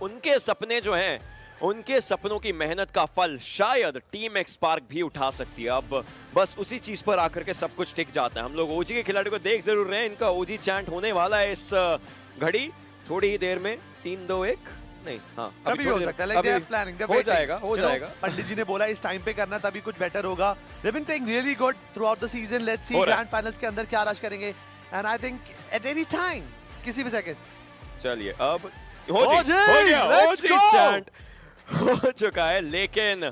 उनके सपने जो हैं, उनके सपनों की मेहनत का फल शायद टीम एक्स स्पार्क भी उठा सकती है। अब बस उसी चीज पर आकर के सब कुछ टिक जाता है। हम लोग ओजी के खिलाड़ियों को देख जरूर रहे हैं, इनका ओजी चैंट होने वाला है इस घड़ी थोड़ी ही देर में। 3 2 1 नहीं, हाँ अभी हो सकता है, like planning, हो जाएगा, हो जाएगा। पंडित जी ने बोला इस टाइम पे करना तभी कुछ बेटर होगा। They've been playing really good throughout the season. Let's see grand finals के अंदर क्या रश करेंगे। And I think at any time किसी भी सेकंड। चलिए अब हो गया, ओजी चैंट हो चुका है। लेकिन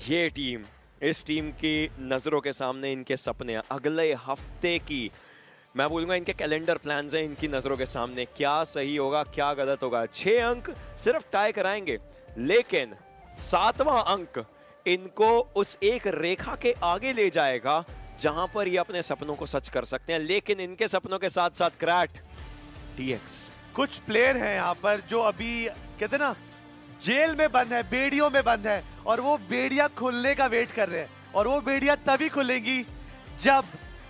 ये टीम, इस टीम की नजरों के सामने इनके सपने अगले हफ्ते की, मैं बोलूंगा इनके कैलेंडर प्लान्स हैं इनकी नजरों के सामने। क्या सही होगा, क्या गलत होगा। 6 अंक सिर्फ टाई कराएंगे, लेकिन 7वां अंक इनको उस एक रेखा के आगे ले जाएगा जहां पर ये अपने सपनों को सच कर सकते हैं। लेकिन इनके सपनों के साथ साथ क्रैट, टीएक्स, कुछ प्लेयर हैं यहाँ पर जो अभी कहते ना जेल में बंद है, बेड़ियों में बंद है, और वो बेड़ियां खुलने का वेट कर रहे हैं। और वो बेड़ियां तभी खुलेंगी जब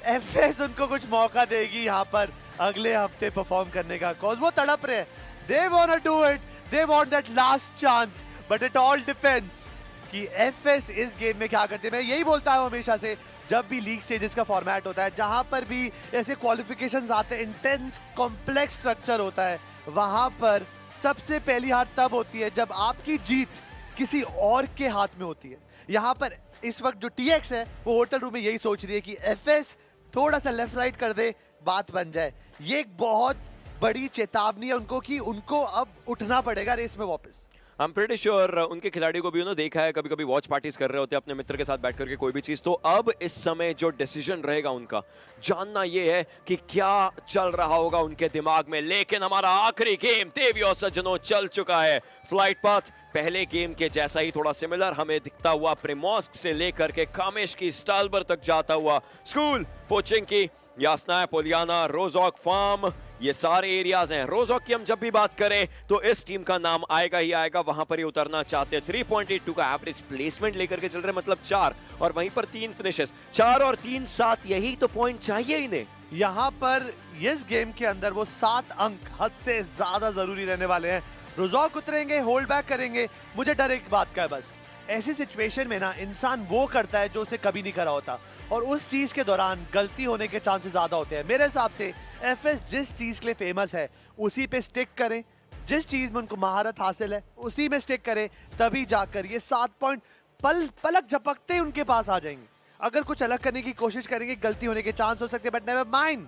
एफएस उनको कुछ मौका देगी यहाँ पर अगले हफ्ते परफॉर्म करने का। कॉज वो तड़प रहे हैं, they want to do it, they want that last chance, but it all depends कि एफएस इस गेम में क्या करते हैं। मैं यही बोलता हूँ हमेशा से, जब भी लीग स्टेजेस का फॉर्मेट होता है, जहां पर भी ऐसे क्वालिफिकेशंस आते हैं, इंटेंस कॉम्प्लेक्स स्ट्रक्चर होता है, वहां पर सबसे पहली हार तब होती है जब आपकी जीत किसी और के हाथ में होती है। यहाँ पर इस वक्त जो टीएक्स है वो होटल रूम में यही सोच रही है कि एफएस थोड़ा सा लेफ्ट राइट कर दे, बात बन जाए। ये एक बहुत बड़ी चेतावनी है उनको कि उनको अब उठना पड़ेगा रेस में वापस। I'm pretty sure उनके खिलाड़ियों को भी उन्होंने देखा है, कभी कभी वॉच पार्टीज कर रहे होते हैं अपने मित्र के साथ बैठ करके कोई भी चीज। तो अब इस समय जो डिसीजन रहेगा उनका, जानना ये है कि क्या चल रहा होगा उनके दिमाग में। लेकिन हमारा आखिरी गेम देवियों सज्जनों चल चुका है। फ्लाइट पाथ पहले गेम के जैसा ही थोड़ा सिमिलर हमें दिखता हुआ, प्रिमोस्क से लेकर के कामेश की स्टालबर तक जाता हुआ, स्कूल, पोचिंग की, यासना, पोलियाना, रोजॉक फार्म, ये सारे एरियाज हैं। रोजॉक की हम जब भी बात करें तो इस टीम का नाम आएगा ही आएगा, वहां पर ही उतरना चाहते हैं। 3.82 का एवरेज प्लेसमेंट लेकर के चल रहे, मतलब 4, और वहीं पर 3 फिनिशेस, 4 और 3 7, यही तो पॉइंट चाहिए इन्हें। यहाँ पर इस गेम के अंदर वो 7 अंक हद से ज्यादा जरूरी रहने वाले हैं। रोजॉक उतरेंगे, होल्ड बैक करेंगे। मुझे डर एक बात का है बस, ऐसी सिचुएशन में ना इंसान वो करता है जो उसे कभी नहीं करा होता, और उस चीज के दौरान गलती होने के चांसेस ज्यादा होते हैं। मेरे हिसाब से एफएस जिस चीज के लिए फेमस है उसी पे स्टिक करें, जिस चीज में उनको महारत हासिल है उसी में स्टिक करें, तभी जाकर ये 7 पॉइंट पलक झपकते ही उनके पास आ जाएंगे। अगर कुछ अलग करने की कोशिश करेंगे, गलती होने के चांस हो सकते हैं, बट नेवर माइंड।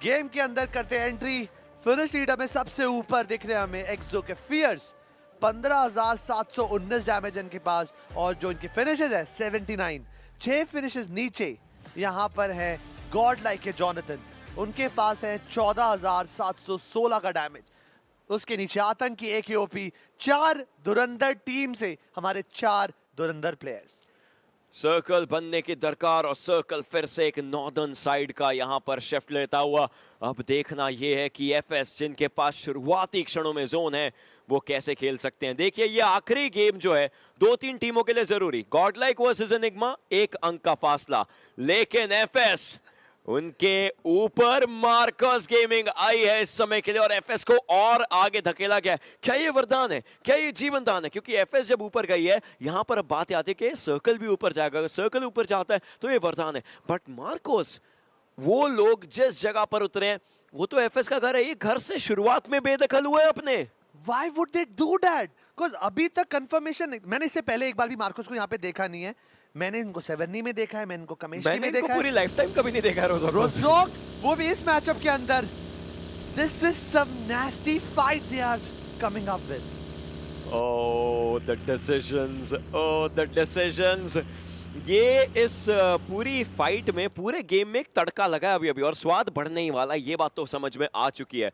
गेम के अंदर करते हैं एंट्री। फिनिश लीडर में सबसे ऊपर दिख रहे हैं हमें एक्सो के फियर्स, 15,719 डैमेज इनके पास, और जो इनके फिनिशेस है 79। 6 फिनिशेस नीचे यहाँ पर है गॉड लाइक के जॉनथन, उनके पास है 14,716 का डैमेज। उसके नीचे आतंकी एकेओपी, 4 धुरंधर टीम से हमारे 4 धुरंधर प्लेयर्स। सर्कल बनने की दरकार, और सर्कल फिर से एक नॉर्दर्न साइड का यहाँ पर शिफ्ट लेता हुआ। अब देखना यह है कि एफएस जिनके पास शुरुआती क्षणों में जोन है वो कैसे खेल सकते हैं। देखिए ये आखिरी गेम जो है 2-3 टीमों के लिए जरूरी, गॉडलाइक वर्सेस एनिग्मा, 1 अंक का फासला। लेकिन एफएस उनके ऊपर मार्कस गेमिंग आई है इस समय के लिए, और एफएस को और आगे धकेला गया है। क्या ये वरदान है, क्या ये जीवन दान है? क्योंकि एफएस जब ऊपर गई है, यहां पर अब बात आती है कि सर्कल भी ऊपर जाएगा। अगर सर्कल ऊपर जाता है तो ये वरदान है। बट मार्कोस, वो लोग जिस जगह पर उतरे हैं वो तो एफएस का घर है, ये घर से शुरुआत में बेदखल हुए अपने। Why would they do that? Because अभी तक कंफर्मेशन, मैंने इससे पहले एक बार भी मार्कोस को यहाँ पे देखा नहीं है। मैंने इनको सेवर्नी में देखा है, मैंने इनको कमेशनी में देखा है, पूरी लाइफ टाइम कभी नहीं देखा है रोजॉक, वो भी इस मैचअप के अंदर। This is some nasty fight they are coming up with. Oh, the decisions, oh the decisions. ये इस पूरी फाइट में, पूरे गेम में एक तड़का लगा है अभी और स्वाद बढ़ने ही वाला, ये बात तो समझ में आ चुकी है।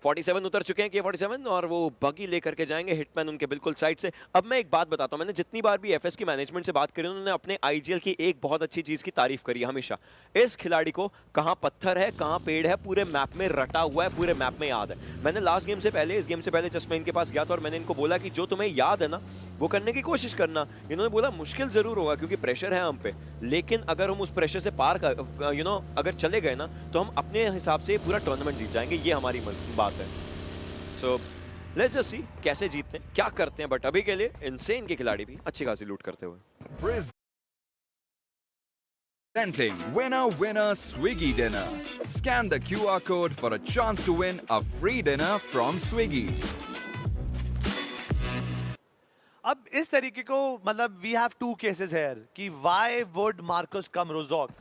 47 उतर चुके हैं K47, और वो बगी लेकर के जाएंगे, हिटमैन उनके बिल्कुल साइड से। अब मैं एक बात बताता हूं, मैंने जितनी बार भी एफएस की मैनेजमेंट से बात करी, उन्होंने अपने आईजीएल की एक बहुत अच्छी चीज की तारीफ करी है हमेशा। इस खिलाड़ी को कहां पत्थर है कहां पेड़ है पूरे मैप में रटा हुआ है, पूरे मैप में याद है। मैंने लास्ट गेम से पहले, इस गेम से पहले जस्ट मैं इनके पास गया था और मैंने इनको बोला कि जो तुम्हें याद है ना वो करने की कोशिश करना। इन्होंने बोला मुश्किल जरूर होगा क्योंकि प्रेशर है हम पे, लेकिन अगर हम उस प्रेशर से पार अगर चले गए ना तो हम अपने हिसाब से पूरा टूर्नामेंट जीत जाएंगे, ये हमारी बात है। So लेट्स जस्ट सी कैसे जीतते हैं, क्या करते हैं, बट अभी के लिए इनसेन के खिलाड़ी भी अच्छी खासी लूट करते हुए। Presenting Winner Winner Swiggy Dinner. Scan the QR code for a chance to win a free dinner from Swiggy. अब इस तरीके को मतलब we have two cases here कि व्हाई वुड मार्कस कम रोजॉक।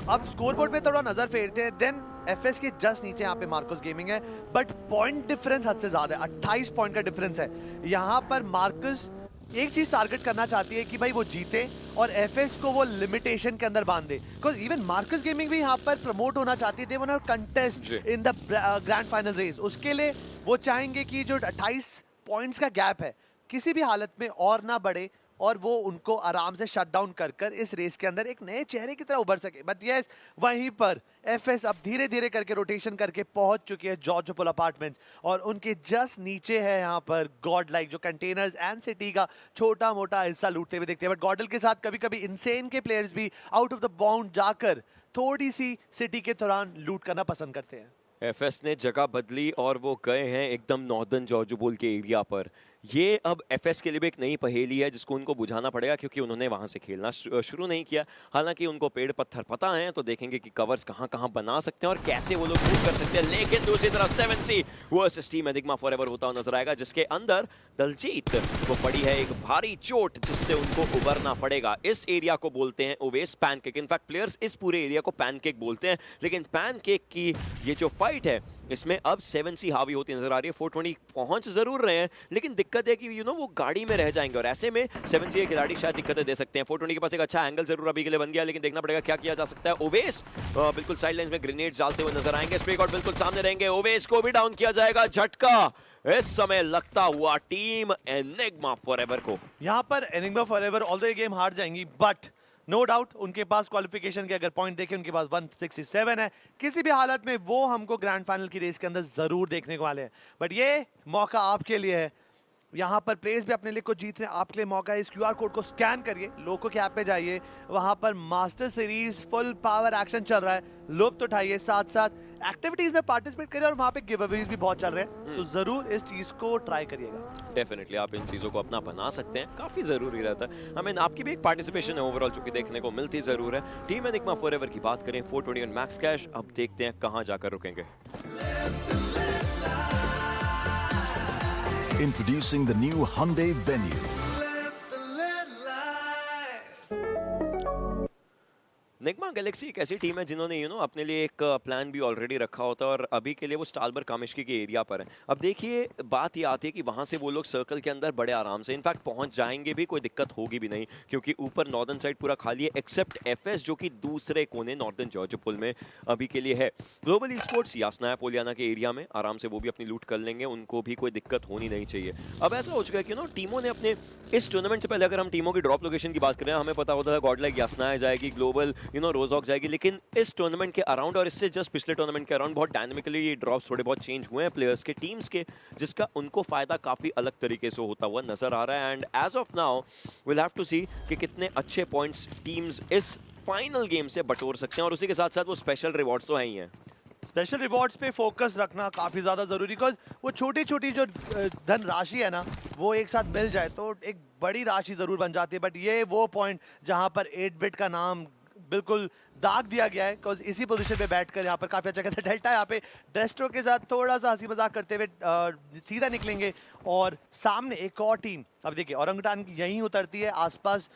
अब स्कोरबोर्ड पे थोड़ा नजर फेरते हैं, देन एफएस के जस्ट नीचे यहाँ पे मार्कस गेमिंग है, बट पॉइंट डिफरेंस हद से ज्यादा है, 28 पॉइंट का डिफरेंस है। यहाँ पर मार्कस एक चीज टारगेट करना चाहती है कि भाई वो जीते और एफएस को वो लिमिटेशन के अंदर बांध दे, बिकॉज इवन मार्कस गेमिंग भी यहाँ पर प्रमोट होना चाहती है, they want to contest in the grand final race. उसके लिए वो चाहेंगे कि जो 28 पॉइंट्स का गैप है किसी भी हालत में और ना बढ़े और वो उनको आराम से शट डाउन कर कर इस रेस के अंदर एक नए चेहरे की तरह उभर सके। बट यस, वहीं पर एफएस अब धीरे धीरे करके रोटेशन करके पहुंच चुकी है जॉर्ज पुल अपार्टमेंट्स और उनके जस्ट नीचे है यहाँ पर गॉड लाइक, जो कंटेनर्स एंड सिटी का छोटा मोटा हिस्सा लूटते हुए देखते हैं। बट गॉडल के साथ कभी कभी इनसेन के प्लेयर्स भी आउट ऑफ द बाउंड जाकर थोड़ी सी सिटी के दौरान लूट करना पसंद करते हैं। एफएस ने जगह बदली और वो गए हैं एकदम नॉर्दर्न जॉर्ज पोल के एरिया पर। ये अब एफएस के लिए भी एक नई पहेली है जिसको उनको बुझाना पड़ेगा, क्योंकि उन्होंने वहां से खेलना शुरू नहीं किया। हालांकि उनको पेड़ पत्थर पता है, तो देखेंगे कि कवर्स कहां कहां बना सकते हैं और कैसे वो लोग मूव कर सकते हैं। लेकिन दूसरी तरफ 7C versus team enigma forever होता हुआ नजर आएगा, जिसके अंदर दलजीत वो पड़ी है एक भारी चोट जिससे उनको उबरना पड़ेगा। इस एरिया को बोलते हैं ओवेस पैनकेक। इनफैक्ट प्लेयर्स इस पूरे एरिया को पैनकेक बोलते हैं, लेकिन पैनकेक की ये जो फाइट है इसमें अब 7C हावी होती नजर आ रही है। 420 पहुंच जरूर रहे हैं, लेकिन दिक्कत है कि वो गाड़ी में रह जाएंगे और ऐसे में 7C के खिलाड़ी शायद दिक्कतें दे सकते हैं। 420 के पास एक अच्छा एंगल जरूर अभी के लिए बन गया, लेकिन देखना पड़ेगा क्या किया जा सकता है। ओवेस बिल्कुल साइड लाइन में ग्रेनेड्स डालते हुए नजर आएंगे। स्प्रे गॉड बिल्कुल सामने रहेंगे, ओवेस को भी डाउन किया जाएगा। झटका इस समय लगता हुआ टीम एनिग्मा फॉरएवर को। यहाँ पर एनिग्मा फॉरएवर ऑल्दो ये गेम हार जाएंगी, बट नो डाउट उनके पास क्वालिफिकेशन के अगर पॉइंट देखें उनके पास 167 है। किसी भी हालत में वो हमको ग्रैंड फाइनल की रेस के अंदर जरूर देखने को वाले हैं। बट ये मौका आपके लिए है, यहाँ पर प्लेयर्स भी अपने लिए कुछ जीत रहे हैं, आपके लिए मौका है। इस क्यूआर कोड को स्कैन करिए, लोको के ऐप पे जाइए, वहाँ पर master series full power action चल रहा है, लुत्फ उठाइए, साथ साथ एक्टिविटीज में पार्टिसिपेट करिए और वहाँ पे गिव अवेज भी बहुत चल रहे हैं, तो जरूर इस चीज को ट्राई करिएगा। डेफिनेटली आप इन चीजों को अपना बना सकते हैं, काफी जरूरी रहता है। हमें आपकी भी एक पार्टिसिपेशन है ओवरऑल जो कि देखने को मिलती जरूर है। टीम एनिग्मा फॉरएवर की बात करें, 421 मैक्स कैश, अब देखते हैं कहां जाकर रुकेंगे। Introducing the new Hyundai Venue. Nigma Galaxy एक ऐसी टीम है जिन्होंने अपने लिए एक प्लान भी ऑलरेडी रखा होता है और अभी के लिए वो स्टालबर कामिश्की के एरिया पर है। अब देखिए बात ये आती है कि वहाँ से वो लोग सर्कल के अंदर बड़े आराम से इनफैक्ट पहुँच जाएंगे भी, कोई दिक्कत होगी भी नहीं, क्योंकि ऊपर नॉर्दर्न साइड पूरा खाली है एक्सेप्ट एफएस जो कि दूसरे कोने नॉर्दर्न जॉर्ज पोल में अभी के लिए है। ग्लोबल ई स्पोर्ट्स यासनाया पोलियाना के एरिया में आराम से वो भी अपनी लूट कर लेंगे, उनको भी कोई दिक्कत होनी नहीं चाहिए। अब ऐसा हो चुका है कि टीमों ने अपने इस टूर्नामेंट से पहले अगर हम टीमों की ड्रॉप लोकेशन की बात करें, हमें पता होता था गॉड लाइक यासनाया जाएगी, ग्लोबल रोजॉक जाएगी, लेकिन इस टूर्नामेंट के अराउंड और इससे जस्ट पिछले टूर्नामेंट के अराउंड बहुत डायनामिकली ये ड्रॉप्स थोड़े बहुत चेंज हुए हैं प्लेयर्स के, टीम्स के, जिसका उनको फायदा काफी अलग तरीके से होता हुआ नजर आ रहा है। And as of now will have to see कि कितने अच्छे पॉइंट्स टीम्स इस फाइनल गेम से बटोर सकते हैं और उसी के साथ साथ वो स्पेशल रिवॉर्ड्स तो हैं ही हैं। स्पेशल रिवॉर्ड्स पे फोकस रखना काफी ज्यादा जरूरी, बिकॉज वो छोटी छोटी जो धन राशि है ना वो एक साथ मिल जाए तो एक बड़ी राशि जरूर बन जाती है। बट ये वो पॉइंट जहां पर 8 बिट का नाम बिल्कुल दाग दिया गया है, बिकॉज इसी पोजीशन पे बैठकर यहाँ पर काफी अच्छा कहते हैं। डेल्टा यहाँ पे डेस्ट्रो के साथ थोड़ा सा हंसी मजाक करते हुए सीधा निकलेंगे और सामने एक और टीम, अब देखिए औरंगटान यहीं उतरती है, आसपास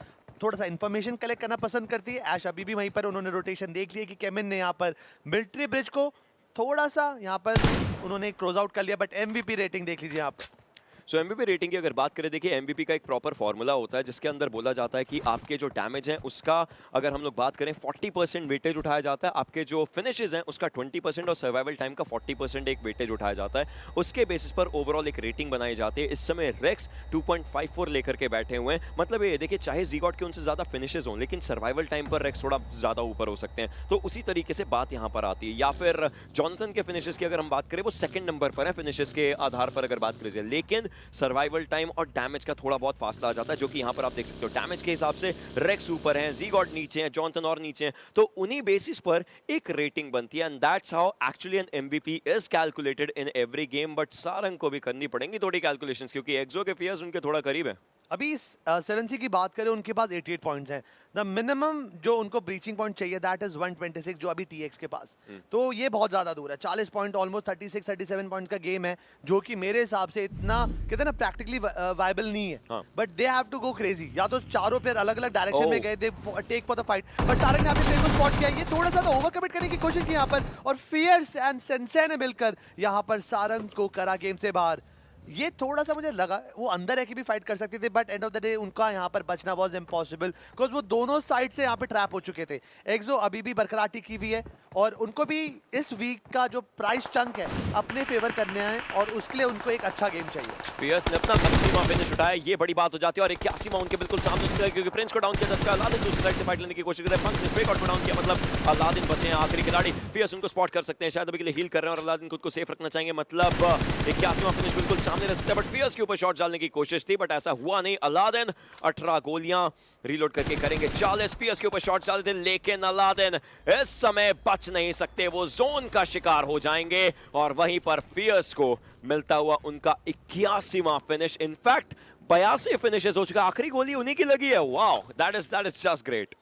थोड़ा सा इन्फॉर्मेशन कलेक्ट करना पसंद करती है। ऐश अभी भी वहीं पर, उन्होंने रोटेशन देख लिया कि केमिन ने यहाँ पर मिलिट्री ब्रिज को थोड़ा सा यहाँ पर उन्होंने क्लोज आउट कर लिया, बट एमवीपी रेटिंग देख लीजिए यहाँ पर। सो एमवीपी रेटिंग की अगर बात करें, देखिए एमवीपी का एक प्रॉपर फॉर्मूला होता है जिसके अंदर बोला जाता है कि आपके जो डैमेज है उसका अगर हम लोग बात करें 40% वेटेज उठाया जाता है, आपके जो फिनिशेस हैं उसका 20% और सर्वाइवल टाइम का 40% एक वेटेज उठाया जाता है। उसके बेसिस पर ओवरऑल एक रेटिंग बनाई जाती है। इस समय रेक्स 2.54 लेकर के बैठे हुए हैं, मतलब ये देखिए चाहे ज़ीगॉट के उनसे ज़्यादा फिनिशेस हों लेकिन सर्वाइवल टाइम पर रेक्स थोड़ा ज़्यादा ऊपर हो सकते हैं, तो उसी तरीके से बात यहाँ पर आती है। या फिर जॉनथन के फिनिशेस की अगर हम बात करें वो सेकंड नंबर पर है फिनिशेस के आधार पर अगर बात करें, लेकिन सर्वाइवल टाइम और डैमेज का थोड़ा बहुत फासला आ जाता है, जो कि यहाँ पर आप देख सकते हो। डैमेज के हिसाब से रेक्स ऊपर हैं, ज़ीगॉट नीचे हैं, जॉनथन और नीचे हैं, तो उन्हीं बेसिस पर एक रेटिंग बनती है, and that's how actually an MVP is calculated in every game. But Sarang को भी करनी पड़ेंगी थोड़ी कैलकुलेशंस, क्योंकि एक्सो के फियर्स उनके थोड़ा करीब है। अभी 7C की बात करें, उनके पास 88 पॉइंट्स हैं। द मिनिमम जो उनको ब्रीचिंग पॉइंट चाहिए दैट इज 126, जो अभी TX के पास, तो ये बहुत ज्यादा दूर है। 40 पॉइंट, ऑलमोस्ट 36-37 पॉइंट का गेम है, जो कि मेरे हिसाब से इतना कहते हैं ना प्रैक्टिकली वायबल नहीं है। But they have to go crazy, या तो चारों प्लेयर अलग अलग डायरेक्शन में गए, they take for the fight. But Sarang ने यहाँ पे प्लेयर को स्पॉट किया, ये थोड़ा सा ओवर कमिट करने की कोशिश की यहाँ पर, और फियर्स एंड सेंसे ने मिलकर यहाँ पर सारंग को करा गेम से बाहर। ये थोड़ा सा मुझे लगा वो अंदर है कि भी फाइट कर सकते थे, but end of the day उनका यहाँ पर बचना वाज इम्पॉसिबल, बिकॉज वो दोनों साइड से यहाँ पे ट्रैप हो चुके थे। एक्सो अभी भी बरकरार टिकी हुई है, और उनको भी इस वीक का जो प्राइस चंक है अपने फेवर करने हैं, और उसके लिए उनको एक अच्छा गेम चाहिए। पियर्स ने अपना 80वां फिनिश उठाया, ये बड़ी बात हो जाती है, और 81वां उनके बिल्कुल सामने से, क्योंकि प्रिंस को डाउन किया जाता है। अलादीन दूसरी साइड से फाइट लेने की कोशिश कर रहे हैं, पंच ने ब्रेकआउट को डाउन किया, मतलब अलादीन बचे हैं आखिरी खिलाड़ी। पियर्स उनको स्पॉट कर सकते हैं, शायद अभी के लिए हील कर रहे हैं, और अलादीन खुद को सेफ रखना चाहेंगे, मतलब 81वां फिनिश बिल्कुल सामने रह सकता है। बट पियर्स के ऊपर शॉट डालने की कोशिश थी, बट ऐसा हुआ नहीं। अलादीन 18 गोलियां रीलोड करके करेंगे 40। पियर्स के ऊपर शॉट डाले थे, लेकिन अलादीन इस समय बच नहीं सकते, वो जोन का शिकार हो जाएंगे, और वहीं पर पियर्स को मिलता हुआ उनका 81वां फिनिश। इनफैक्ट 82 फिनिशेस हो चुका, आखिरी गोली उन्हीं की लगी है। Wow, that is just great.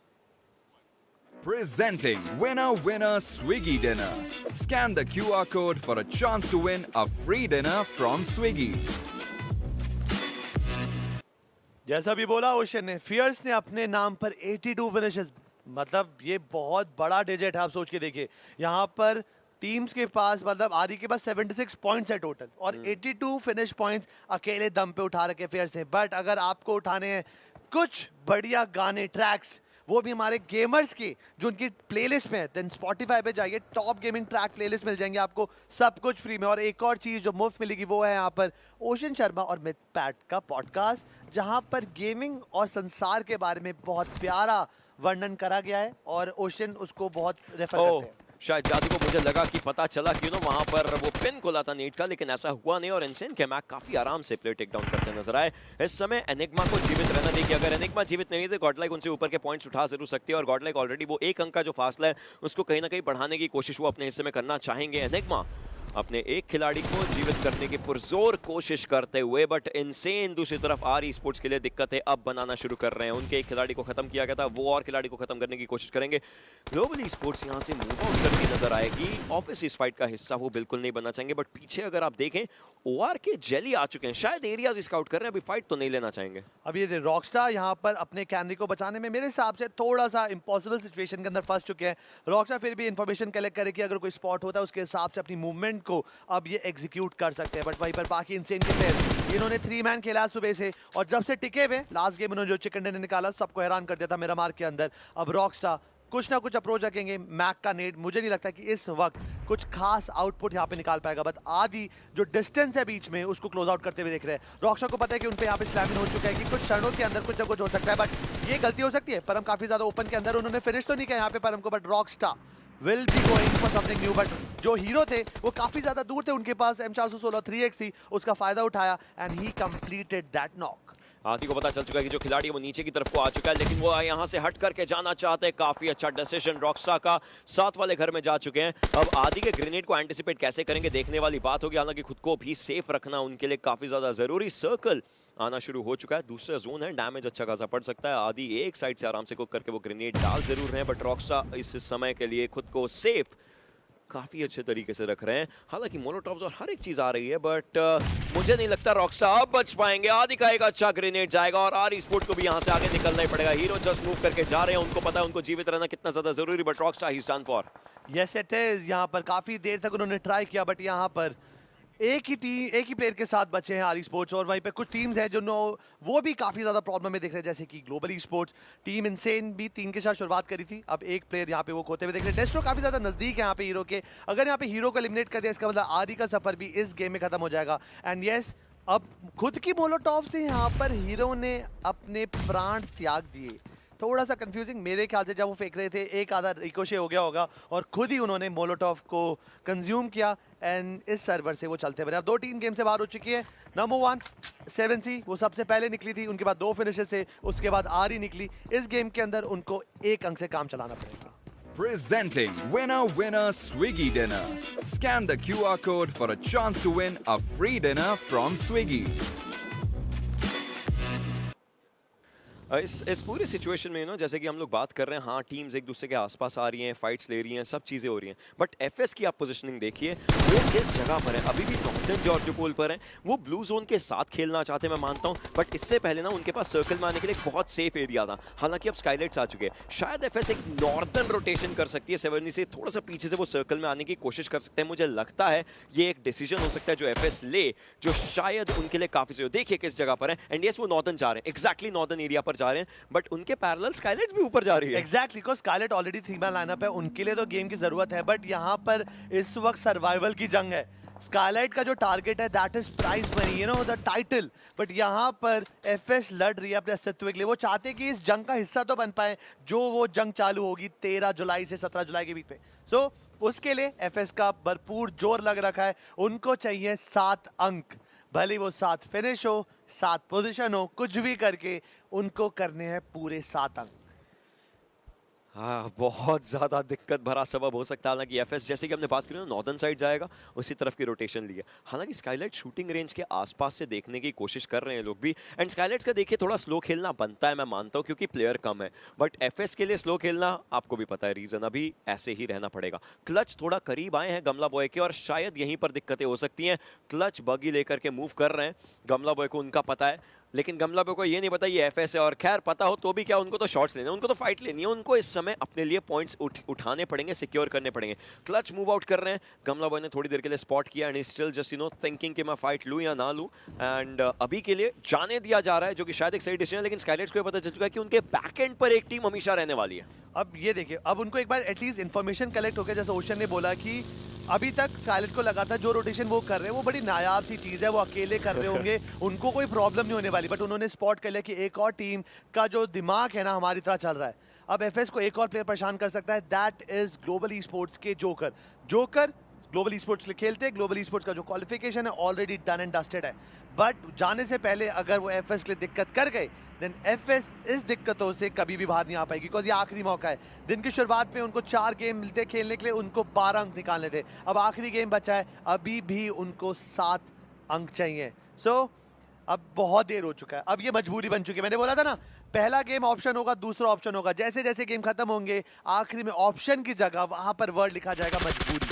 Presenting Winner Swiggy Dinner. Scan the QR code for a chance to win a free dinner from Swiggy. जैसा भी बोला ओशन ने, फियर्स ने अपने नाम पर 82 फिनिशेस, मतलब ये बहुत बड़ा डिजिट है। आप सोच के देखिए, यहाँ पर टीम्स के पास, मतलब आदि के पास 76 पॉइंट्स है टोटल, और 82 फिनिश पॉइंट्स अकेले दम पे उठा रखे फियर्स ने। बट अगर आपको उठाने हैं कुछ बढ़िया गाने, ट्रैक्स, वो भी हमारे गेमर्स की जो उनकी प्लेलिस्ट में है, देन स्पॉटिफाई पे जाइए, टॉप गेमिंग ट्रैक प्लेलिस्ट मिल जाएंगे आपको, सब कुछ फ्री में। और एक और चीज़ जो मुफ्त मिलेगी वो है यहाँ पर ओशन शर्मा और मिथ पैट का पॉडकास्ट, जहाँ पर गेमिंग और संसार के बारे में बहुत प्यारा वर्णन करा गया है, और ओशन उसको बहुत रेफर करते हैं। शायद जादू को मुझे लगा कि पता चला कि वहां पर वो पिन खोला था नीट का, लेकिन ऐसा हुआ नहीं, और इनसेन के मैक काफी आराम से प्ले टेक डाउन करते नजर आए। इस समय एनिग्मा को जीवित रहना देखिए, अगर एनिग्मा जीवित नहीं थे, गॉडलाइक उनसे ऊपर के पॉइंट्स उठा जरूर सकती है, और गॉडलाइक ऑलरेडी वो 1 अंक का जो फासला है उसको कहीं ना कहीं बढ़ाने की कोशिश वो अपने हिस्से में करना चाहेंगे। एनिग्मा अपने एक खिलाड़ी को जीवित करने की पुरजोर कोशिश करते हुए, बट इनसेन दूसरी तरफ आर स्पोर्ट्स के लिए दिक्कतें अब बनाना शुरू कर रहे हैं। उनके एक खिलाड़ी को खत्म किया गया था, वो और खिलाड़ी को खत्म करने की कोशिश करेंगे। ग्लोबल स्पोर्ट्स यहां से मूव आउट करती नजर आएगी, ऑफिस इस फाइट का हिस्सा वो बिल्कुल नहीं बनना चाहेंगे। बट पीछे अगर आप देखें, ओआर के जेली आ चुके हैं, शायद एरियाज स्काउट कर रहे हैं, अभी फाइट तो नहीं लेना चाहेंगे। अब ये रॉकस्टार यहाँ पर अपने कैनरी को बचाने में मेरे हिसाब से थोड़ा सा इम्पॉसिबल सिचुएशन के अंदर फंस चुके हैं। रॉकस्टार फिर भी इंफॉर्मेशन कलेक्ट करे कि अगर कोई स्पॉट होता है उसके हिसाब से अपनी मूवमेंट को अब ये एग्जीक्यूट कर सकते हैं। बट वहीं पर बाकी इनसेन के प्लेयर, इन्होंने 3 मैन खेला सुबह से, और जब से टिके हुए लास्ट गेम इन्होंने जो चिकन डिनर निकाला सबको हैरान कर दिया था मेरा मार्क के अंदर। अब रॉकस्टार कुछ ना कुछ अप्रोच रखेंगे। मैक का नेट मुझे नहीं लगता कि इस वक्त कुछ खास आउटपुट यहाँ पे निकाल पाएगा, बट आदि जो डिस्टेंस है बीच में उसको क्लोज आउट करते हुए देख रहे हैं। रॉकस्टार को पता है कि उन पे यहाँ पे स्लैमिन हो चुका है कि कुछ क्षणों के अंदर कुछ ना कुछ हो सकता है, बट ये गलती हो सकती है। परम काफी ज्यादा ओपन के अंदर उन्होंने फिनिश तो नहीं किया यहाँ पे परम को, but Rockstar will be going for something new. But जो हीरो थे वो काफी ज्यादा दूर थे, उनके पास M416 3x थी, उसका फायदा उठाया and he completed that knock. आदि को पता चल चुका है कि जो खिलाड़ी है वो नीचे की तरफ को आ चुका है, लेकिन वो यहाँ से हट करके जाना चाहते हैं। काफी अच्छा डिसीजन रॉकस्टार का, 7 वाले घर में जा चुके हैं। अब आदि के ग्रेनेड को एंटिसिपेट कैसे करेंगे देखने वाली बात होगी, हालांकि खुद को भी सेफ रखना उनके लिए काफी ज्यादा जरूरी। सर्कल आना शुरू हो चुका है, दूसरा जोन है, डैमेज अच्छा खासा पड़ सकता है। आदि एक साइड से आराम से कुक करके वो ग्रेनेड डाल जरूर रहे हैं, बट रॉकस्टार इस समय के लिए खुद को सेफ काफी अच्छे तरीके से रख रहे हैं। हालांकि मोलोटॉव्स और हर एक चीज आ रही है, बट मुझे नहीं लगता रॉकस्टार अब बच पाएंगे। आदि का एक अच्छा ग्रेनेड जाएगा, और आर स्पोर्ट को भी यहां से आगे निकलना ही पड़ेगा। हीरो जस्ट मूव करके जा रहे हैं, उनको पता है उनको जीवित रहना कितना ज्यादा जरूरी, but Rockstar he stand for. Yes it is. यहाँ पर काफी देर तक उन्होंने ट्राई किया, बट यहाँ पर एक ही प्लेयर के साथ बचे हैं आर स्पोर्ट्स, और वहीं पे कुछ टीम्स हैं जो वो भी काफ़ी ज़्यादा प्रॉब्लम में दिख रहे हैं, जैसे कि ग्लोबल स्पोर्ट्स टीम इनसेन भी 3 के साथ शुरुआत करी थी, अब एक प्लेयर यहाँ पे वो खोते हुए दिख रहे हैं। डेस्ट्रो काफ़ी ज़्यादा नज़दीक है यहाँ पे हीरो के, अगर यहाँ पे हीरो को एलिमिनेट कर दिया इसका मतलब आदि का सफ़र भी इस गेम में खत्म हो जाएगा। एंड यस, अब खुद की मोलोटॉव से यहाँ पर हीरो ने अपने प्राण त्याग दिए। थोड़ा सा कंफ्यूजिंग मेरे ख्याल से। जब वो फेंक रहे थे एक आधा रिकोशे हो गया होगा और खुद ही उन्होंने मोलोटॉव को कंज्यूम किया एंड इस सर्वर से वो चलते बने। अब 2 टीम गेम से बाहर हो चुकी है। नंबर 1 7C वो सबसे पहले निकली थी, उनके बाद 2 फिनिशेस थे, उसके बाद आरी निकली। इस गेम के अंदर उनको 1 अंक से काम चलाना पड़ेगा। Presenting Winner Swiggy Dinner. Scan the QR code for a chance to win a free dinner from Swiggy. इस पूरी सिचुएशन में जैसे कि हम लोग बात कर रहे हैं, हाँ टीम्स एक दूसरे के आसपास आ रही हैं, फाइट्स ले रही हैं, सब चीज़ें हो रही हैं, बट एफएस की आप पोजीशनिंग देखिए, वो किस जगह पर है। अभी भी नॉर्दर्न जॉर्जिया पोल पर है, वो ब्लू जोन के साथ खेलना चाहते हैं, मैं मानता हूँ, बट इससे पहले ना उनके पास सर्कल में आने के लिए एक बहुत सेफ एरिया था। हालांकि अब स्काईलाइट्स आ चुके हैं, शायद एफएस एक नॉर्दर्न रोटेशन कर सकती है, 70 से थोड़ा सा पीछे से वो सर्कल में आने की कोशिश कर सकते हैं। मुझे लगता है ये एक डिसीजन हो सकता है जो एफएस ले, जो शायद उनके लिए काफी सही हो। देखिए किस जगह पर है, एंड यस वो नॉर्दर्न जा रहे हैं, एग्जैक्टली नॉर्दर्न एरिया पर जा रहे हैं, बट उनके पैरेलल स्काईलाइट्स भी ऊपर जा रही है। Exactly, because Skylight already 3 man lineup है, उनके लिए तो गेम की जरूरत है, बट यहाँ पर इस वक्त सर्वाइवल की जंग है। स्काईलाइट का जो टारगेट है that is prize money, the title, but यहाँ पर एफएस लड़ रही है अपने अस्तित्व के लिए। वो चाहते हैं कि इस जंग का हिस्सा तो बन पाए, जो वो जंग चालू होगी 13 जुलाई से 17 जुलाई के बीच में। सो उसके लिए एफएस का भरपूर जोर लग रखा है। उनको चाहिए 7 अंक, भले वो 7 फिनिश हो, 7 पोजीशन हो, कुछ भी करके उनको करने हैं पूरे 7 अंक। हाँ, बहुत ज़्यादा दिक्कत भरा सबब हो सकता है। हालांकि एफएस जैसे कि हमने बात करी ना, नॉर्दर्न साइड जाएगा, उसी तरफ की रोटेशन ली है। हालांकि स्काईलाइट शूटिंग रेंज के आसपास से देखने की कोशिश कर रहे हैं लोग भी, एंड स्काईलाइट्स का देखिए थोड़ा स्लो खेलना बनता है, मैं मानता हूँ, क्योंकि प्लेयर कम है, बट एफएस के लिए स्लो खेलना आपको भी पता है रीज़न, अभी ऐसे ही रहना पड़ेगा। क्लच थोड़ा करीब आए हैं गमला बॉय के, और शायद यहीं पर दिक्कतें हो सकती हैं। क्लच बगी लेकर के मूव कर रहे हैं, गमला बॉय को उनका पता है, लेकिन गमला बॉय को ये नहीं पता ये एफएस है, और खैर पता हो तो भी क्या, उनको तो शॉट्स लेने, उनको तो फाइट लेनी है, उनको इस समय अपने लिए पॉइंट्स उठाने पड़ेंगे, सिक्योर करने पड़ेंगे। क्लच मूव आउट कर रहे हैं, गमला बॉय ने थोड़ी देर के लिए स्पॉट किया, एंड स्टिल जस्ट थिंकिंग कि मैं फाइट लूँ या ना लूँ, एंड अभी के लिए जाने दिया जा रहा है, जो कि शायद एक सही डिसीजन है। लेकिन स्काईलाइट्स को पता चल चुका है कि उनके बैक एंड पर एक टीम हमेशा रहने वाली है। अब ये देखिए, अब उनको एक बार एटलीस्ट इन्फॉर्मेशन कलेक्ट हो गया, जैसे ओशन ने बोला कि अभी तक स्काईलाइट को लगा था जो रोटेशन वो कर रहे हैं वो बड़ी नायाब सी चीज है, वो अकेले कर रहे होंगे, उनको कोई प्रॉब्लम नहीं होने वाली, बट उन्होंने स्पॉट कर लिया कि एक और टीम का जो दिमाग है ना हमारी तरह चल रहा है। अब एफएस को एक और प्लेयर परेशान कर सकता है, that is global e sports के Joker. Joker global e sports के लिए खेलते हैं, ग्लोबल ई स्पोर्ट्स का जो क्वालिफिकेशन है ऑलरेडी डन एंड डस्टेड है, बट जाने से पहले अगर वो एफएस के लिए दिक्कत कर गए, देन एफएस इस दिक्कतों से कभी भी बाहर नहीं आ पाएगी, बिकॉज ये आखिरी मौका है। दिन की शुरुआत में उनको 4 गेम मिलते खेलने के लिए, उनको 12 अंक निकालने थे, अब आखिरी गेम बचा है, अभी भी उनको 7 अंक चाहिए। सो अब बहुत देर हो चुका है, अब ये मजबूरी बन चुकी है। मैंने बोला था ना, पहला गेम ऑप्शन होगा, दूसरा ऑप्शन होगा, जैसे जैसे गेम खत्म होंगे आखिरी में ऑप्शन की जगह वहां पर वर्ड लिखा जाएगा मजबूरी।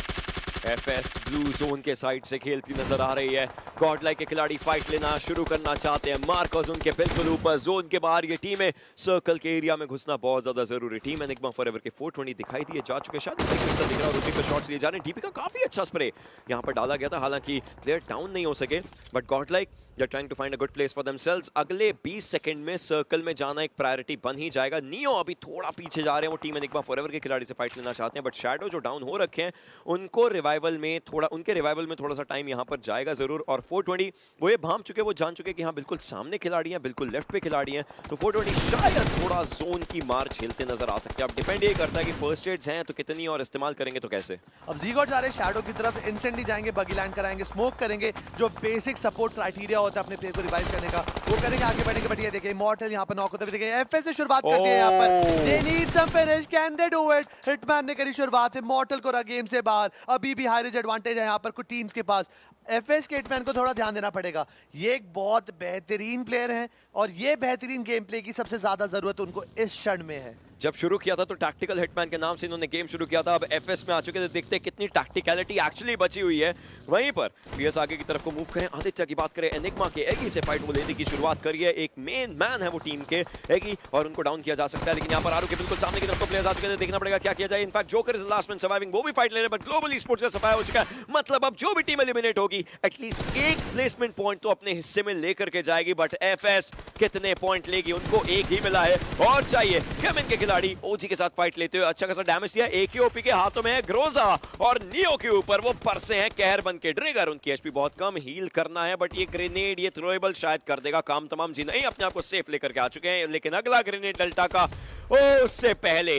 एफएस ब्लू जोन के साइड से खेलती नजर आ रही है। गॉडलाइक के खिलाड़ी फाइट लेना शुरू करना चाहते हैं, मार्कोस उनके बिल्कुल ऊपर, जोन के बाहर ये टीमें सर्कल के एरिया में घुसना बहुत ज्यादा जरूरी। टीम एनिग्मा फॉरएवर के 420 दिखाई दिए जा चुके, शायद दिख रहा है, पर शॉट्स लिए जा रहे हैं। डीपी का काफी अच्छा स्प्रे यहाँ पर डाला गया था, हालांकि प्लेयर डाउन नहीं हो सके, but Godlike they are trying to find a good place for themselves. अगले 20 सेकंड में सर्कल में जाना एक प्रायोरिटी बन ही जाएगा। नियो अभी थोड़ा पीछे जा रहे हैं, वो टीम एनिग्मा फॉरएवर के खिलाड़ी से फाइट लेना चाहते हैं, बट शैडो जो डाउन हो रखे हैं उनको रिवाइवल में थोड़ा सा टाइम यहाँ पर जाएगा जरूर। और 420 वो ये भांप चुके, वो जान चुके कि हाँ बिल्कुल सामने खिलाड़ी हैं, बिल्कुल लेफ्ट पे खिलाड़ी हैं, तो 420 शायद थोड़ा जोन की मार झेलते नजर आ सकते हैं। अब डिपेंड ये करता है कि फर्स्ट एड्स हैं तो कितनी, और इस्तेमाल करेंगे तो कैसे। अब ज़ीगॉट जा रहे हैं शैडो की तरफ, इंस्टेंटली जाएंगे, बगी लैंड कराएंगे, स्मोक करेंगे, जो बेसिक सपोर्ट क्राइटेरिया होता है अपने प्लेयर को रिवाइव करने का वो करेंगे, आगे बढ़ेंगे। बट ये देखिए इमॉर्टल यहाँ पर नॉक होते हुए देखिए, एफएस से शुरुआत करते हैं यहाँ पर, they need some finish, can they do it. Hitman ने करी शुरुआत, इमॉर्टल को रहा गेम से बाहर, अभी भी हाई रेंज एडवांटेज है यहाँ पर कुछ टीम्स के पास। एफएस के हिटमैन को थोड़ा ध्यान देना पड़ेगा, ये एक बहुत बेहतरीन प्लेयर है, और ये बेहतरीन गेम प्ले की सबसे ज्यादा जरूरत उनको इस क्षण में है। जब शुरू किया था तो टैक्टिकल हिटमैन के नाम से इन्होंने गेम शुरू किया था, अब एफएस में आ चुके थे, देखते हैं कितनी टैक्टिकलिटी एक्चुअली बची हुई है। वहीं पर पीएस आगे की तरफ को मूव करें, आदित्य की बात करें, एनिग्मा के एगी से फाइट वो लेने की शुरुआत करी है, एक मेन मैन है वो टीम के एगी, और उनको डाउन किया जा सकता है। लेकिन यहाँ पर आरू के बिल्कुल सामने की तरफ को प्लेयर्स आ चुके थे, देखना पड़ेगा क्या किया जाए। In fact joker is last man surviving, वो भी फाइट ले रहे हैं, बट ग्लोबल ई स्पोर्ट्स का सफाया हो चुका है, मतलब अब जो भी टीम एलिमिनेट होगी एटलीस्ट एक प्लेसमेंट पॉइंट तो अपने हिस्से में लेकर के जाएगी। बट एफएस कितने पॉइंट लेगी, उनको एक ही मिला है, और चाहिए केविन के खिलाड़ी ओजी के साथ फाइट लेते हुए अच्छा खासा डैमेज दिया। एकेओपी के हाथों में है ग्रोजा, और नियो के ऊपर वो परसे हैं कहर बन के। ड्रैगर उनकी एचपी बहुत कम, हील करना है, बट ये ग्रेनेड, ये थ्रोएबल शायद कर देगा काम तमाम। जी नहीं, अपने आप को सेफ लेकर के आ चुके हैं, लेकिन अगला ग्रेनेड डेल्टा का उससे पहले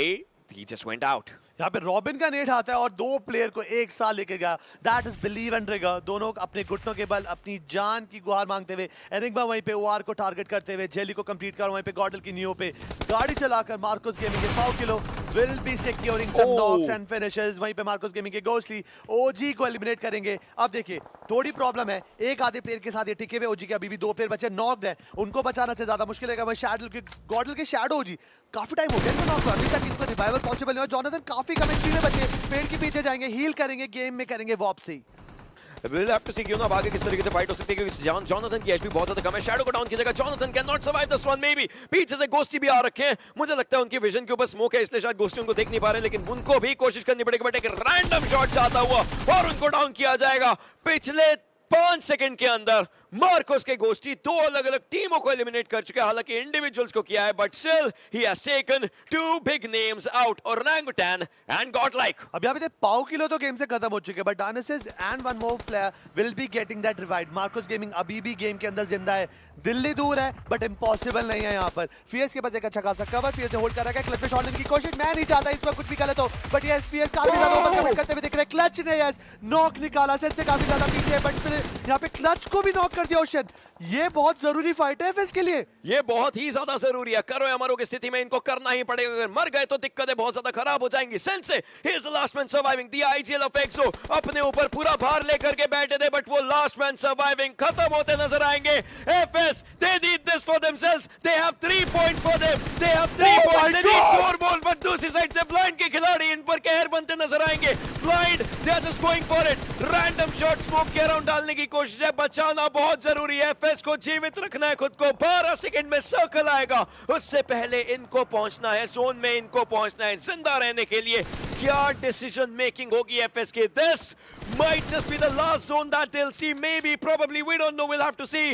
he just went out. यहाँ पे रॉबिन का नेट आता है और दो प्लेयर को एक साथ लेके गया। That is believe and trigger. दोनों अपने घुटनों के बल अपनी जान की गुहार मांगते हुए एनिग्मा वहीं पे ओआर को टारगेट करते हुए जेली को कंप्लीट कर वहीं पे गॉडल की नियो पे गाड़ी चलाकर मार्कोस गेमिंग के 100 kilo will be securing some knocks and finishes. वहीं पे मार्कोस गेमिंग के गोस्टली ओजी को एलिमिनेट करेंगे। अब देखिए थोड़ी प्रॉब्लम है, एक आधे प्लेयर के साथ ये टिके हुए, ओजी के अभी भी दो प्लेयर बचे नॉक्ड है, उनको बचाना से ज्यादा मुश्किल है। शैडल के गॉडल के शैडो ओजी काफी टाइम हो गया इनको नॉक, अभी तक इनको रिवाइवल पॉसिबल नहीं हुआ। जॉनथन काफी कम एचपी में बचे, पेड़ के पीछे जाएंगे, हील करेंगे, गेम में करेंगे वापसी। We'll have to see क्यों ना आगे किस तरीके से फाइट हो सकती है, क्योंकि जॉनथन की एचपी बहुत ज्यादा कम है। शैडो को डाउन किया जाएगा, Jonathan can not survive this one. May be पीछे से गोस्टी भी आ रखे हैं, मुझे लगता है उनकी विजन के ऊपर स्मोक है इसलिए शायद गोस्टी उनको देख नहीं पा रहे, लेकिन उनको भी कोशिश करनी पड़ेगी। बट एक रैंडम शॉट जाता हुआ और उनको डाउन किया जाएगा। पिछले 5 सेकंड के अंदर मार्कोस के गोस्टी दो अलग अलग टीमों को एलिमिनेट कर चुके हैं, हालांकि इंडिविजुअल्स को किया है, but still he has taken 2 big names out, orangutan and Godlike. अब यहाँ पे पाव किलो तो गेम से खत्म हो चुके हैं, but Dynasis and one more player will be getting that revive. Marcos Gaming अभी भी गेम के अंदर जिंदा है, दिल्ली दूर है बट इम्पॉसिबल नहीं है। यहाँ पर फियर्स के पास एक अच्छा खासा कवर, फियर्स से होल्ड कर रखा है, क्लच पे शॉट लेने की कोशिश। मैं नहीं चाहता इस पर कुछ भी गलत हो, बट यस फियर्स काफी ज्यादा ओवरकमिट करते हुए दिख रहे हैं। क्लच ने यस नॉक निकाला, सेट से काफी ज्यादा पीछे, बट फिर यहाँ पे क्लच को भी नॉक कर दिया ओशन। ये बहुत जरूरी फाइट है एफएस के लिए, ये बहुत ही ज्यादा जरूरी है। करो या मरो की स्थिति में इनको करना ही पड़ेगा, अगर मर गए तो दिक्कतें बहुत ज्यादा खराब हो जाएंगी। Sensei he is the last man surviving. The IGL of Exo अपने ऊपर पूरा भार लेकर के बैठे थे, बट वो लास्ट मैन सर्वाइविंग खत्म होते नजर आएंगे। FS they need this for themselves, they have 3 point for them, they have 3 points, they need 4 ball. But दूसरी साइड से ब्लाइंड के खिलाड़ी इन पर कहर बनते नजर आएंगे। Blind they are just going for it, random shot smoke के अराउंड डालने की कोशिश है, बचाना बहुत जरूरी है। एफएस को जीवित रखना है खुद को। 12 सेकंड में सर्कल आएगा, उससे पहले इनको पहुंचना है जोन में, इनको पहुंचना है जिंदा रहने के लिए। क्या डिसीजन मेकिंग होगी एफएस की? This might just be the last zone that they'll see, maybe, probably, we don't know, we'll have to see.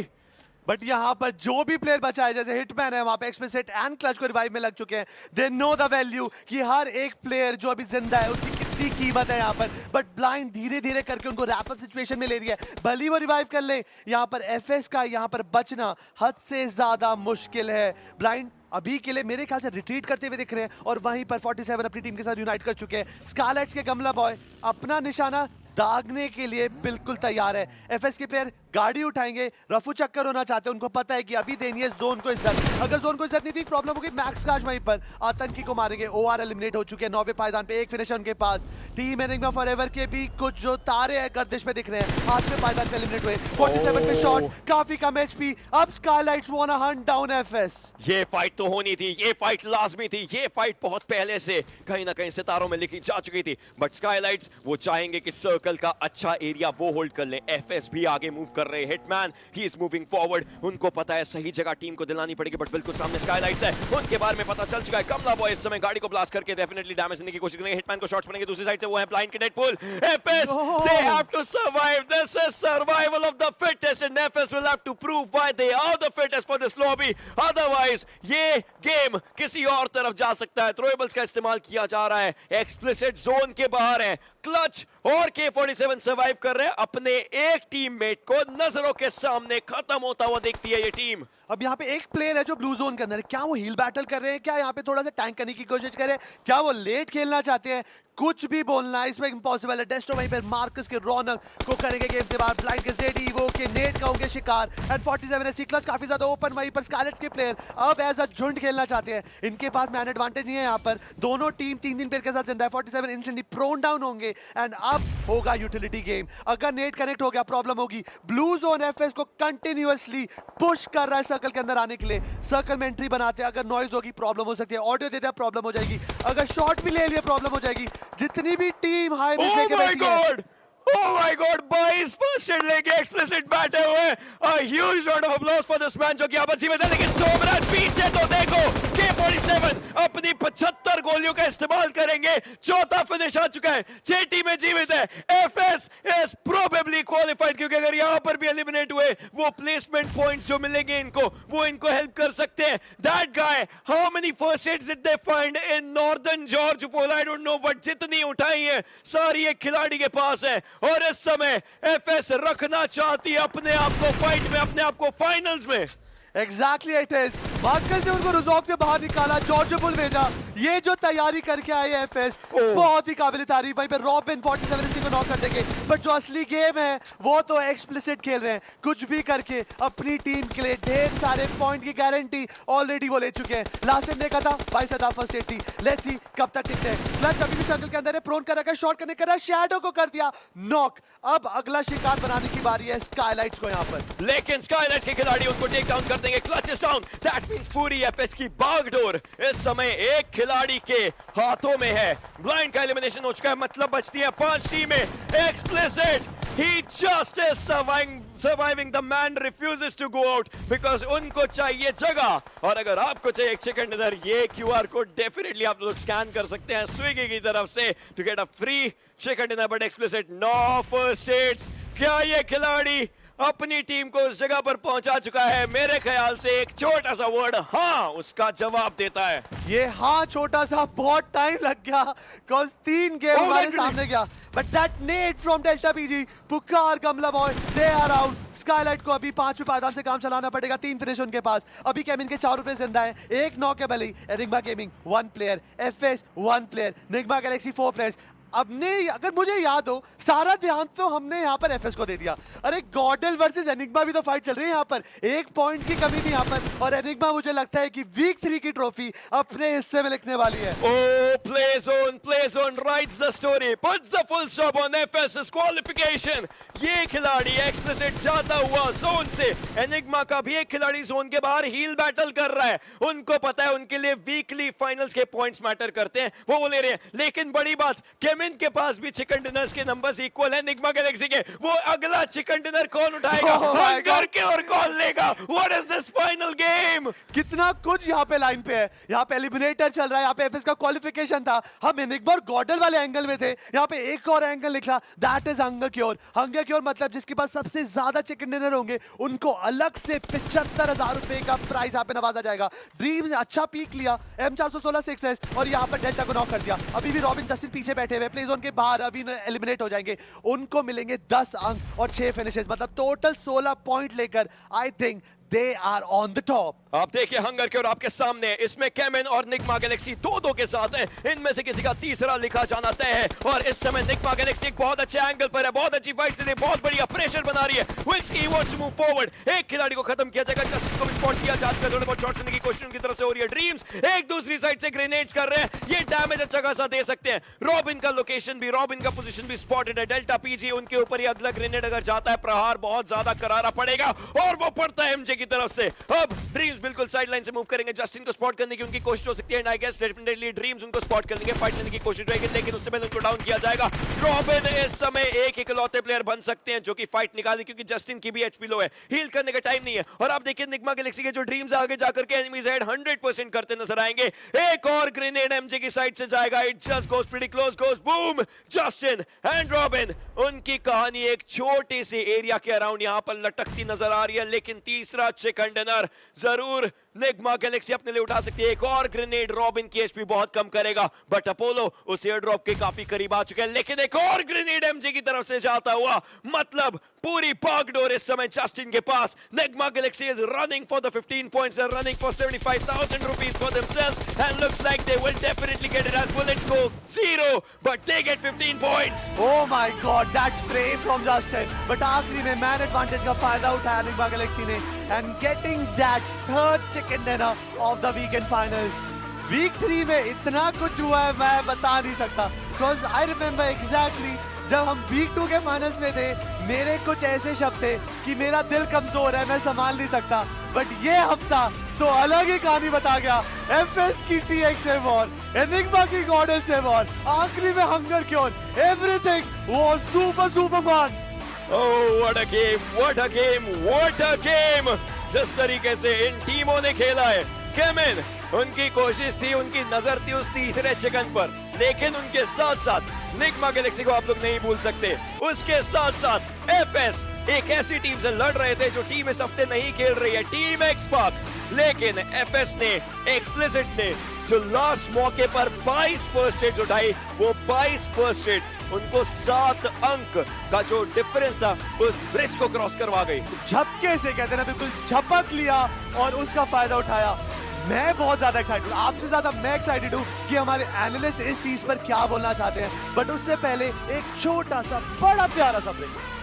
But यहाँ पर जो भी प्लेयर बचा है, जैसे हिटमैन है वहां पे, एक्सप्लिसिट एंड क्लच को रिवाइव में लग चुके हैं। दे नो द वैल्यू कि हर एक प्लेयर जो अभी जिंदा है उसकी कितनी कीमत है यहाँ पर। बट ब्लाइंड धीरे धीरे करके उनको रैप अप सिचुएशन में ले रही है, भली वो रिवाइव कर ले। यहाँ पर एफएस का यहाँ पर बचना हद से ज्यादा मुश्किल है। ब्लाइंड अभी के लिए मेरे ख्याल से रिट्रीट करते हुए दिख रहे हैं, और वहीं पर 47 अपनी टीम के साथ यूनाइट कर चुके हैं। स्कारलेट्स के गमला बॉय अपना निशाना दागने के लिए बिल्कुल तैयार है। एफएस के प्लेयर गाड़ी उठाएंगे, रफू चक्कर होना चाहते हैं, उनको पता है कि अभी देनी है जोन को इज्जत। अगर जोन को इज्जत नहीं थी प्रॉब्लम होगी। मैक्स काज वहीं पर आतंकी को मारेंगे, ओआर एलिमिनेट हो चुके हैं 9वें पायदान पे, एक फिनिशर उनके पास। टीम एनिग्मा फॉरएवर के भी कुछ जो तारे हैं गर्दिश में दिख रहे हैं, 8वें पायदान पे एलिमिनेट हुए। 47 पे शॉट्स, काफी कम एचपी। अब Scarlights want to hunt down FS. ये फाइट तो होनी थी, ये फाइट लाजमी थी, ये फाइट बहुत पहले से कहीं ना कहीं सितारों में लिखी जा चुकी थी, बट स्काईलाइट्स वो चाहेंगे कि सर्कल का अच्छा एरिया वो होल्ड कर ले। एफएस भी आगे मूव कर रहे हैं, hitman he is moving forward, उनको पता है सही जगह टीम को दिलानी पड़ेगी, बट बिल्कुल सामने स्काईलाइट्स है, उनके बारे में पता चल चुका है। कमला बॉय इस समय गाड़ी को ब्लास्ट करके डेफिनेटली डैमेज देने की कोशिश करेंगे, हिटमैन को शॉट्स पड़ेंगे। दूसरी साइड से वो है ब्लाइंड के Deadpool. FS they have to survive, this is survival of the fittest, and FS will have to prove why they are the fittest for this lobby, otherwise ये game किसी और तरफ जा सकता है। थ्रोएबल्स का इस्तेमाल किया जा रहा है, एक्सप्लिसिट जोन के बाहर है, क्लच और K47 सर्वाइव कर रहे हैं, अपने एक टीममेट को नजरों के सामने खत्म होता हुआ देखती है ये टीम। अब यहाँ पे एक प्लेयर है जो ब्लू जोन के अंदर है, क्या वो हील बैटल कर रहे हैं, क्या यहाँ पे थोड़ा सा टैंक करने की कोशिश कर रहे हैं, क्या वो लेट खेलना चाहते हैं? कुछ भी बोलना इसमें इम्पॉसिबल है। डेस्ट्रो वहीं पर मार्कस के रौनक को करेंगे गेम से बाहर, ब्लाइंड के जेडी वो के नेट का होंगे शिकार, एंड 47 एसटी क्लच काफी ज्यादा ओपन। वहीं पर स्कारलेट्स के प्लेयर अब एज अ झुंड खेलना चाहते हैं, इनके पास मैन एडवांटेज नहीं है। यहाँ पर दोनों टीम 3 प्लेयर के साथ जिंदा है। 47 इंस्टेंटली प्रोन डाउन होंगे, एंड अब होगा यूटिलिटी गेम। अगर नेट कनेक्ट हो गया प्रॉब्लम होगी। ब्लू जोन एफएस को कंटिन्यूअसली पुश कर रहा है सर्कल के अंदर आने के लिए। सर्कल में एंट्री बनाते हैं, अगर नॉइज होगी प्रॉब्लम हो सकती है, ऑडियो देते हैं प्रॉब्लम हो जाएगी, अगर शॉट भी ले लिया प्रॉब्लम हो जाएगी। जितनी भी टीम हाई रिस्क लेके बैठी है, Oh my God! 22 first aid लेके एक्सप्लिसिट बैठे हुए। A huge round of applause for this man जो कि यहाँ पर जीवित है, लेकिन सोमराज पीछे तो देखो। K47 अपनी 75 गोलियों का इस्तेमाल करेंगे, चौथा फिनिश आ चुका है, 6 टीमें जीवित है। FS is probably qualified, क्योंकि अगर यहाँ पर भी एलिमिनेट हुए, वो प्लेसमेंट पॉइंट्स जो मिलेंगे इनको, वो इनको हेल्प कर सकते हैं। That guy, how many first aids did they find in Northern Georgopol? I don't know, but जितनी उठाई है सारी एक खिलाड़ी के पास है, और इस समय एफएस रखना चाहती है अपने आप को फाइट में, अपने आप को फाइनल्स में। Exactly it is. भागकर से उनको रिजॉर्व से बाहर निकाला, जॉर्ज बुल भेजा। ये जो तैयारी करके आए एफएस बहुत ही काबिल तारीफ। वहीं पे रॉबिन 47 को नॉक कर देंगे, बट जो असली गेम है वो तो एक्सप्लिसिट खेल रहे हैं। कुछ भी करके अपनी टीम के लिए ढेर सारे पॉइंट की गारंटी ऑलरेडी वो ले चुके हैं। लास्ट टाइम देखा था 22 फर्स्ट एड थी। लेट्स सी कब तक टिकते हैं। क्लच अभी भी सर्कल के अंदर है, प्रोन कर रखा है, शॉट करने कर रहा है, शैडो को कर दिया नॉक। अब अगला शिकार बनाने की बारी है स्काईलाइट्स को यहाँ पर, लेकिन स्काईलाइट्स के खिलाड़ी उनको टेक डाउन कर देंगे। Clutch is down, that means पूरी एफएस की बागडोर इस समय एक खिलाड़ी के हाथों में है। ब्लाइंड का एलिमिनेशन हो चुका है, मतलब बचती है 5 टीमें। Explicit, he just is surviving. The man refuses to go out because उनको चाहिए जगह। और अगर आपको चाहिए एक चिकन डिनर, ये QR कोड डेफिनेटली आप लोग स्कैन कर सकते हैं स्विगी की तरफ से to get a free chicken dinner. But explicit, no first aids. क्या ये खिलाड़ी अपनी टीम को उस जगह पर पहुंचा चुका है? मेरे ख्याल से एक छोटा सा वर्ड हाँ उसका जवाब देता है। ये हाँ छोटा सा बहुत टाइम लग गया, cause 3 गेम हमारे सामने गया। But that net from Delta PG, पुकार गमला boy, they are out. Skylight को अभी 5वें पायदान से काम चलाना पड़ेगा। 3 फिनिश उनके पास। अभी केमिन के 4 रुपए जिंदा है, 1 नॉक है भले। Enigma Gaming 1 player, FS 1 player, Nigma Galaxy 4 players. अपने अगर मुझे याद हो, सारा ध्यान तो हमने यहाँ पर एफएस को दे दिया। अरे गॉडल वर्सेस एनिग्मा भी तो फाइट चल रही है यहाँ पर। 1 पॉइंट की कमी थी यहाँ पर, और एनिग्मा मुझे लगता है कि वीक 3 की ट्रॉफी अपने हिस्से में लिखने वाली है। Oh, play zone writes the story, puts the full stop on FS's qualification. ये खिलाड़ी एक्सप्लिसिट जाता हुआ जोन से, एनिग्मा का भी एक खिलाड़ी जोन के बाहर हील बैटल कर रहा है। उनको पता है उनके लिए वीकली फाइनल्स के पॉइंट्स मैटर करते हैं, वो ले रहे हैं। लेकिन बड़ी बात, केमिन के पास भी चिकन डिनर्स के नंबर्स इक्वल है एनिग्मा गैलेक्सी के। वो अगला चिकन डिनर कौन उठाएगा? हंगर के और कौन लेगा? What is this final game? कितना कुछ यहाँ पे लाइन पे है। यहाँ पे एलिमिनेटर चल रहा है, यहाँ पे एफएस का क्वालिफिकेशन था। हम एनिग्मा और गॉडल वाले एंगल में थे। यहाँ पे एक और एंगल निकला, that is hunger cure. Hunger cure मतलब जिसके पास सबसे ज्यादा चिकन डिनर होंगे उनको अलग से 75,000 रुपए का प्राइस यहाँ पे नवाजा जाएगा। ड्रीम्स ने अच्छा पीक लिया, M416 6S, और यहाँ पर डेल्टा को नॉक कर दिया। अभी भी रॉबिन जस्टिन पीछे बैठे हुए, प्ले जोन के बाहर अभी एलिमिनेट हो जाएंगे। उनको मिलेंगे 10 अंक और 6 फिनिशेस, मतलब टोटल 16 पॉइंट लेकर I think they are on the top. आप देखिए हंगर के और आपके सामने, इसमें केमिन और निग्मा गैलेक्सी दो के साथ हैं। इनमें से किसी का तीसरा लिखा जाना तय है। और इस समय निग्मा गैलेक्सी एक बहुत अच्छे एंगल पर है, बहुत अच्छी फाइट से बहुत बढ़िया प्रेशर बना रही है। विल्स्की वांट्स टू मूव फॉरवर्ड। एक खिलाड़ी को खत्म किया जाएगा, जस्टिन को भी स्पॉट किया जा चुका है। थोड़े बहुत शॉट्स लेने की कोशिश उनकी तरफ से हो रही है। ड्रीम्स एक दूसरी साइड से ग्रेनेड्स कर रहे हैं, ये डैमेज अच्छा खासा दे सकते हैं। रॉबिन का लोकेशन भी, रॉबिन का पोजीशन भी स्पॉटेड है। डेल्टा पीजी उनके ऊपर ही अगला ग्रेनेड अगर जाता है, प्रहार बहुत ज्यादा करारा पड़ेगा और वो पड़ता है एमजे की तरफ से। अब ड्रीम्स बिल्कुल साइडलाइन से मूव करेंगे, जस्टिन को स्पॉट करने की उनकी कोशिश हो सकती है। And I guess definitely Dreams उनको स्पॉट कर लेंगे, फाइट करने की कोशिश रहेगी, लेकिन उससे पहले उनको डाउन किया जाएगा। रॉबिन इस समय एक इकलौते प्लेयर बन सकते हैं जो कि फाइट निकाले, क्योंकि जस्टिन की भी एचपी लो है, हील करने का टाइम नहीं है। और आप देखिए निग्मा गैलेक्सी के जो ड्रीम्स आगे जाकर के एनिमीज हेड 100% करते नजर आएंगे। एक और ग्रेनेड एमजे की साइड से जाएगा, it just goes pretty close, goes boom. Justin and robin, उनकी कहानी एक छोटी सी एरिया के अराउंड यहां पर लटकती नजर आ रही है, लेकिन तीसरा चिकन डिनर जरूर निग्मा गैलेक्सी अपने लिए उठा सकती है। एक और ग्रेनेड रॉबिन की एचपी बहुत कम करेगा, बट अपोलो उस एयर ड्रॉप के काफी करीब आ चुके हैं। लेकिन एक और ग्रेनेड एमजे की तरफ से जाता हुआ, मतलब पूरी बागडोर इस समय जस्टिन के पास। Nyingma Galaxy is running for the 15 points, they're running for 75,000 rupees for themselves, and looks like they will definitely get it as bullets go 0, but they get 15 points. Oh my God, that spray from Justin. But आखिरी में man advantage का फायदा उठाया Nyingma Galaxy ने, and getting that third chicken dinner of the weekend finals. Week 3 में इतना कुछ हुआ है मैं बता नहीं सकता, because I remember exactly जब हम वीक 2 के फाइनल्स में थे, मेरे कुछ ऐसे शब्द थे कि मेरा दिल कमजोर है, मैं संभाल नहीं सकता। बट ये हफ्ता तो अलग ही कहानी बता गया। एफएस की TX से वॉर, एनिग्मा की गॉडल से वॉर, आखिरी में hunger cure, everything was super fun. Oh, what a game, what a game, what a game! जिस तरीके से इन टीमों ने खेला है, केमिन उनकी कोशिश थी, उनकी नजर थी उस तीसरे चिकन पर, लेकिन उनके साथ साथ निग्मा गैलेक्सी को आप लोग नहीं भूल सकते। उसके साथ साथ एफएस एक ऐसी टीम से लड़ रहे थे जो टीम इस हफ्ते नहीं खेल रही है, टीम एक्सपार्क। लेकिन एफएस ने, एक्सप्लिसिट ने जो लास्ट मौके पर 22 फर्स्ट एड्स उठाई, वो 22 फर्स्ट एड्स उनको 7 अंक का जो डिफरेंस था उस ब्रिज को क्रॉस करवा गई। झपके से कहते हैं ना, बिल्कुल झपक लिया और उसका फायदा उठाया। मैं बहुत ज्यादा एक्साइटेड हूँ, आपसे ज्यादा मैं एक्साइटेड हूँ कि हमारे एनालिस्ट इस चीज पर क्या बोलना चाहते हैं। बट उससे पहले एक छोटा सा बड़ा प्यारा सा ब्रेक।